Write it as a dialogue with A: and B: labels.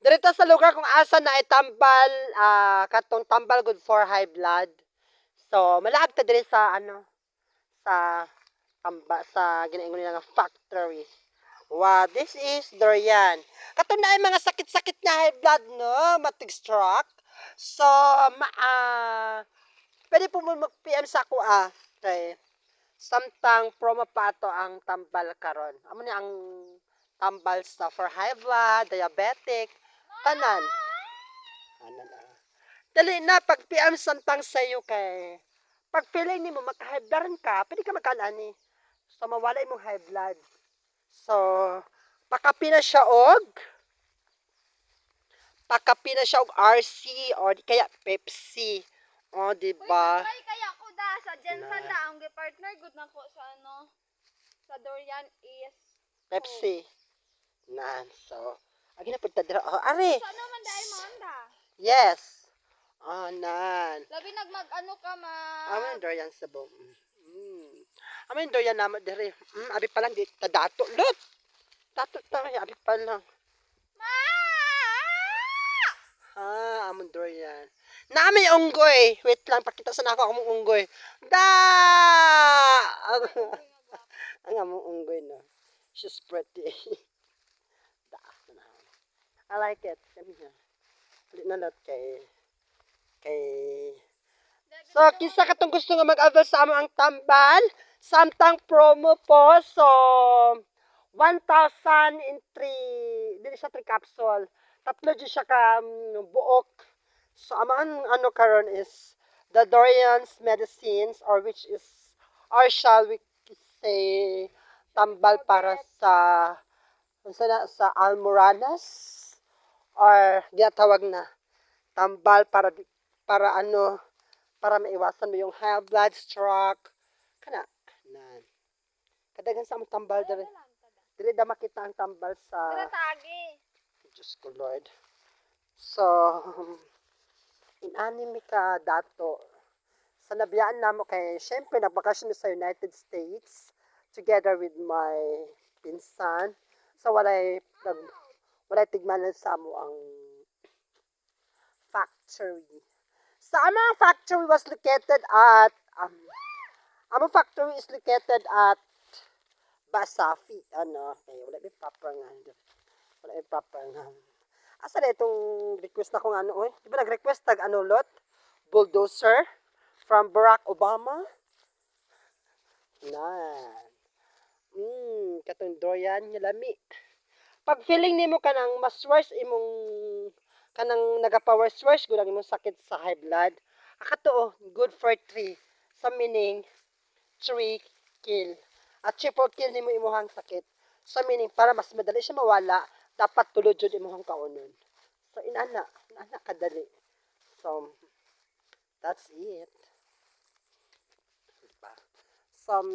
A: Dito sa lugar kung asa na ay tambal, katong tambal good for high blood. So, malaag ta diri sa ano, sa sa ginaingon nila nga factory. Wow, this is durian. Katong na ay mga sakit-sakit na high blood no, matig stroke. So, pwede po mo mag-PM sa ako kay samtang promo pa ato ang tambal karon. Amo ni ang tambal sa for high blood, diabetic, tanan. Tanan Dali na pag PM samtang sayo kay pag feeling nimo maka-high blood ka, pwede ka magkanani. So mawala imong high blood. So pakapi na siya og RC or di kaya Pepsi. O, di ba?
B: Uy, kaya ko da sa Jensen da ang partner good na ko sa ano sa durian is
A: Pepsi. Nan. So, agi na pud ta dira. Oh, are.
B: sa ano man dai mo anda.
A: Yes. Nan.
B: Labi nagmag ano ka ma.
A: Amin durian sa bom. Amin durian na diri. Abi pa lang di ta dato lot. Dato ta abi pa lang. Amon durian. Naami unggoy. Wait lang pakita sa nako among unggoy. Da! Ang among unggoy no. She's pretty. Da. I like it. Come here. Palit na lot kay So, kisa katong gusto nga mag-avail sa among ang tambal, samtang promo po. So, 1,000 in 3, dili siya 3 capsule. Tatlo dyan siya ka buok. So, amang ano karon is the Dorian's medicines or which is, or shall we say, tambal para sa Almoranas or ginatawag na tambal para ano para maiwasan mo yung high blood stroke kana nan kadagan sa among tambal dili da makita ang tambal sa
B: Tagi.
A: Diyos ko Lord. So inani mi ka dato sa nabiyaan namo kay syempre nagbakasyon mi sa United States together with my pinsan so walay tigmanan sa amo ang factory. Sa among factory was located at among factory is located at Basafi ano kay wala may proper nga asa na itong request na kung ano di ba nag-request tag ano lot bulldozer from Barack Obama nan katong doyan nga lami pag feeling nimo kanang mas worse imong kanang nagapower source gud ang imong sakit sa high blood akato good for 3 sa meaning 3 kill at triple kill nimo imong sakit sa meaning para mas madali siya mawala dapat tulod jud imong kaunon so inana kadali so that's it diba some